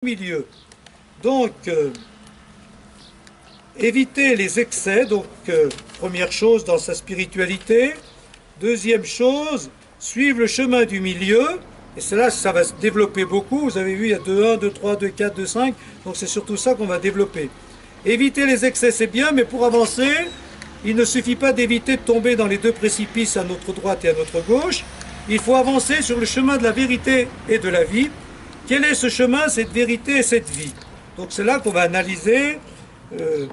milieu. Donc, éviter les excès, donc première chose dans sa spiritualité. Deuxième chose, suivre le chemin du milieu. Et cela, ça va se développer beaucoup. Vous avez vu, il y a 2.1, 2.3, 2.4, 2.5. Donc c'est surtout ça qu'on va développer. Éviter les excès, c'est bien, mais pour avancer, il ne suffit pas d'éviter de tomber dans les deux précipices à notre droite et à notre gauche. Il faut avancer sur le chemin de la vérité et de la vie. Quel est ce chemin, cette vérité et cette vie? Donc c'est là qu'on va analyser le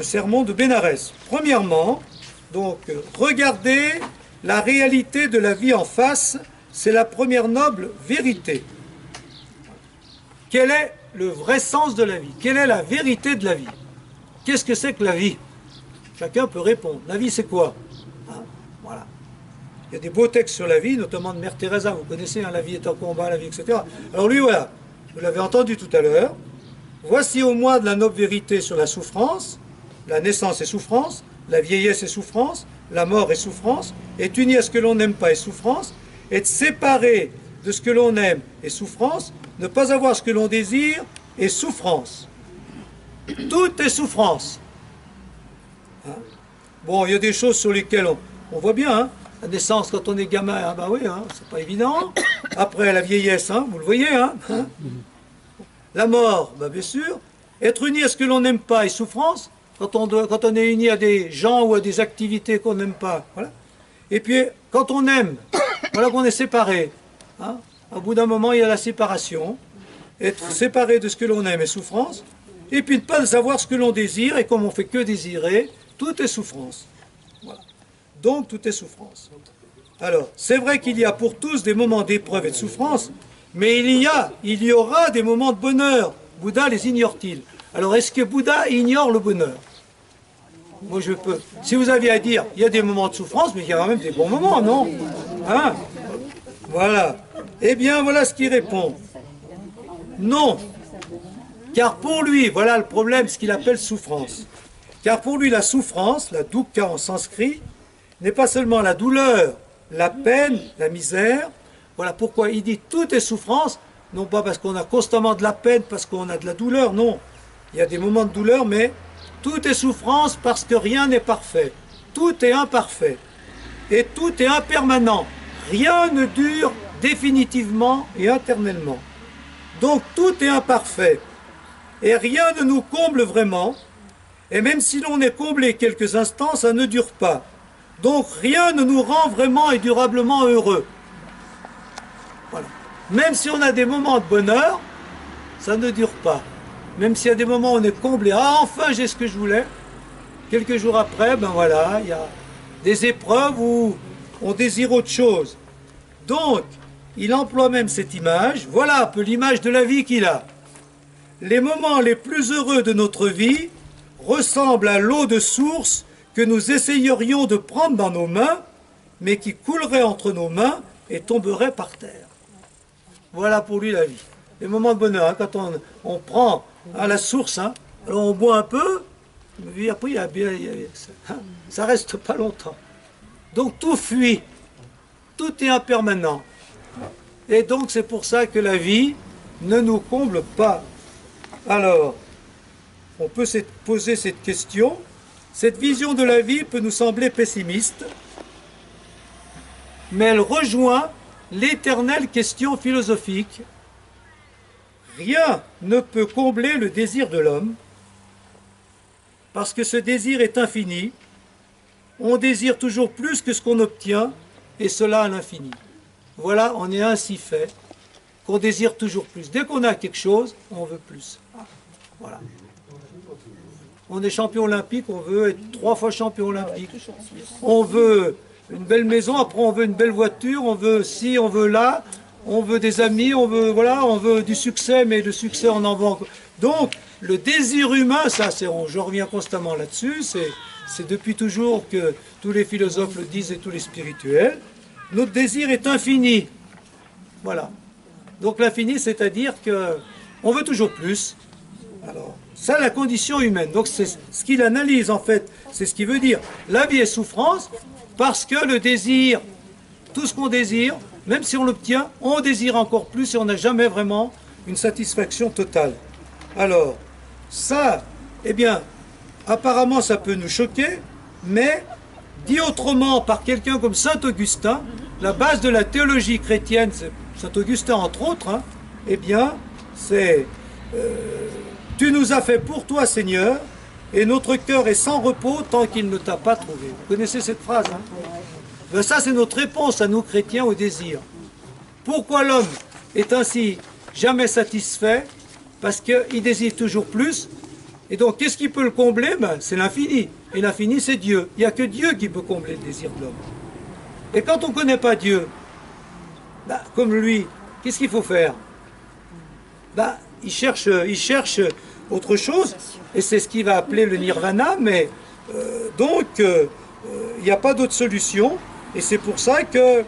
sermon de Bénarès. Premièrement, donc, regarder la réalité de la vie en face, c'est la première noble vérité. Quel est le vrai sens de la vie? Quelle est la vérité de la vie? Qu'est-ce que c'est que la vie? Chacun peut répondre. La vie, c'est quoi? Voilà. Il y a des beaux textes sur la vie, notamment de Mère Teresa, vous connaissez, hein, la vie est un combat, la vie, etc. Alors lui, voilà, vous l'avez entendu tout à l'heure. Voici au moins de la noble vérité sur la souffrance. La naissance est souffrance, la vieillesse est souffrance, la mort est souffrance, être uni à ce que l'on n'aime pas est souffrance, être séparé de ce que l'on aime est souffrance, ne pas avoir ce que l'on désire est souffrance. Tout est souffrance. Hein? Bon, il y a des choses sur lesquelles on voit bien, hein. La naissance, quand on est gamin, hein, ben oui, hein, c'est pas évident. Après, la vieillesse, hein, vous le voyez. Hein. La mort, ben bien sûr. Être uni à ce que l'on n'aime pas est souffrance. Quand on est uni à des gens ou à des activités qu'on n'aime pas. Voilà. Et puis, quand on aime, voilà qu'on est séparé. Hein. Au bout d'un moment, il y a la séparation. Être séparé de ce que l'on aime est souffrance. Et puis, ne pas savoir ce que l'on désire. Et comme on ne fait que désirer, tout est souffrance. Voilà. Donc, tout est souffrance. Alors, c'est vrai qu'il y a pour tous des moments d'épreuve et de souffrance, mais il y aura des moments de bonheur. Bouddha les ignore-t-il? Alors, est-ce que Bouddha ignore le bonheur? Moi, je peux. Si vous aviez à dire, il y a des moments de souffrance, mais il y a quand même des bons moments, non? Hein? Voilà. Eh bien, voilà ce qu'il répond. Non. Car pour lui, voilà le problème, ce qu'il appelle souffrance. Car pour lui, la souffrance, la dukkha en sanskrit, n'est pas seulement la douleur, la peine, la misère. Voilà pourquoi il dit tout est souffrance, non pas parce qu'on a constamment de la peine, parce qu'on a de la douleur, non. Il y a des moments de douleur, mais tout est souffrance parce que rien n'est parfait. Tout est imparfait. Et tout est impermanent. Rien ne dure définitivement et éternellement. Donc tout est imparfait. Et rien ne nous comble vraiment. Et même si l'on est comblé quelques instants, ça ne dure pas. Donc rien ne nous rend vraiment et durablement heureux. Voilà. Même si on a des moments de bonheur, ça ne dure pas. Même s'il y a des moments où on est comblé, ah enfin j'ai ce que je voulais. Quelques jours après, ben voilà, il y a des épreuves où on désire autre chose. Donc, il emploie même cette image, voilà un peu l'image de la vie qu'il a. Les moments les plus heureux de notre vie ressemblent à l'eau de source que nous essayerions de prendre dans nos mains, mais qui coulerait entre nos mains et tomberait par terre. Voilà pour lui la vie. Les moments de bonheur, hein, quand on prend à la source, hein, alors on boit un peu, mais après ça reste pas longtemps. Donc tout fuit, tout est impermanent. Et donc c'est pour ça que la vie ne nous comble pas. Alors, on peut se poser cette question. Cette vision de la vie peut nous sembler pessimiste, mais elle rejoint l'éternelle question philosophique. Rien ne peut combler le désir de l'homme, parce que ce désir est infini. On désire toujours plus que ce qu'on obtient, et cela à l'infini. Voilà, on est ainsi fait, qu'on désire toujours plus. Dès qu'on a quelque chose, on veut plus. Voilà. On est champion olympique, on veut être 3 fois champion olympique. On veut une belle maison, après on veut une belle voiture, on veut ci, on veut là, on veut des amis, on veut, voilà, on veut du succès, mais le succès on en veut encore. Donc le désir humain, ça, je reviens constamment là-dessus, c'est depuis toujours que tous les philosophes le disent et tous les spirituels. Notre désir est infini. Voilà. Donc l'infini, c'est-à-dire qu'on veut toujours plus. Alors, ça, la condition humaine. Donc, c'est ce qu'il analyse, en fait. C'est ce qu'il veut dire. La vie est souffrance parce que le désir, tout ce qu'on désire, même si on l'obtient, on désire encore plus et on n'a jamais vraiment une satisfaction totale. Alors, ça, eh bien, apparemment ça peut nous choquer, mais dit autrement par quelqu'un comme Saint Augustin, la base de la théologie chrétienne, c'est Saint Augustin entre autres, hein, eh bien, c'est tu nous as fait pour toi, Seigneur, et notre cœur est sans repos tant qu'il ne t'a pas trouvé. Vous connaissez cette phrase, hein? Ben ça, c'est notre réponse à nous chrétiens au désir. Pourquoi l'homme est ainsi jamais satisfait? Parce qu'il désire toujours plus. Et donc, qu'est-ce qui peut le combler? Ben, c'est l'infini. Et l'infini, c'est Dieu. Il n'y a que Dieu qui peut combler le désir de l'homme. Et quand on ne connaît pas Dieu, ben, comme lui, qu'est-ce qu'il faut faire? Ben, il cherche autre chose. Et c'est ce qu'il va appeler le nirvana. Mais donc, il n'y a pas d'autre solution. Et c'est pour ça que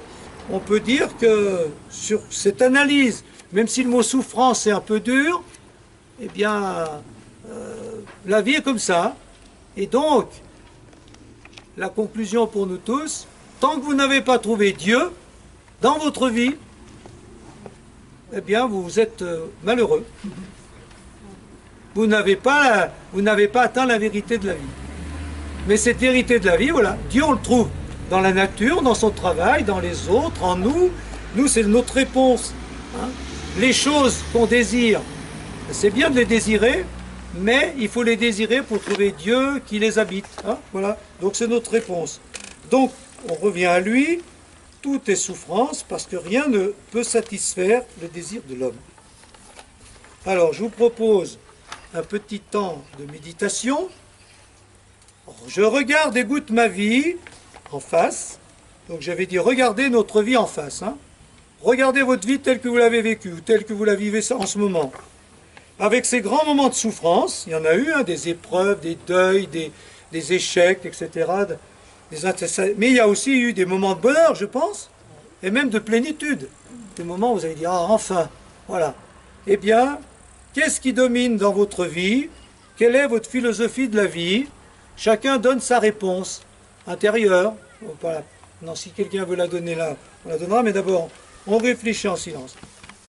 on peut dire que sur cette analyse, même si le mot souffrance est un peu dur, eh bien, la vie est comme ça. Et donc, la conclusion pour nous tous, tant que vous n'avez pas trouvé Dieu dans votre vie, eh bien, vous êtes malheureux. Vous n'avez pas atteint la vérité de la vie. Mais cette vérité de la vie, voilà, Dieu, on le trouve dans la nature, dans son travail, dans les autres, en nous. Nous, c'est notre réponse. Hein. Les choses qu'on désire, c'est bien de les désirer, mais il faut les désirer pour trouver Dieu qui les habite. Hein. Voilà. Donc c'est notre réponse. Donc, on revient à lui. Tout est souffrance parce que rien ne peut satisfaire le désir de l'homme. Alors, je vous propose un petit temps de méditation. Je regarde et goûte ma vie en face. Donc j'avais dit, regardez notre vie en face. Hein. Regardez votre vie telle que vous l'avez vécue, ou telle que vous la vivez en ce moment. Avec ces grands moments de souffrance, il y en a eu, hein, des épreuves, des deuils, des échecs, etc. Mais il y a aussi eu des moments de bonheur, je pense, et même de plénitude. Des moments où vous avez dit, ah, enfin, voilà. Eh bien, qu'est-ce qui domine dans votre vie? Quelle est votre philosophie de la vie? Chacun donne sa réponse intérieure. Voilà. Non, si quelqu'un veut la donner là, on la donnera, mais d'abord, on réfléchit en silence.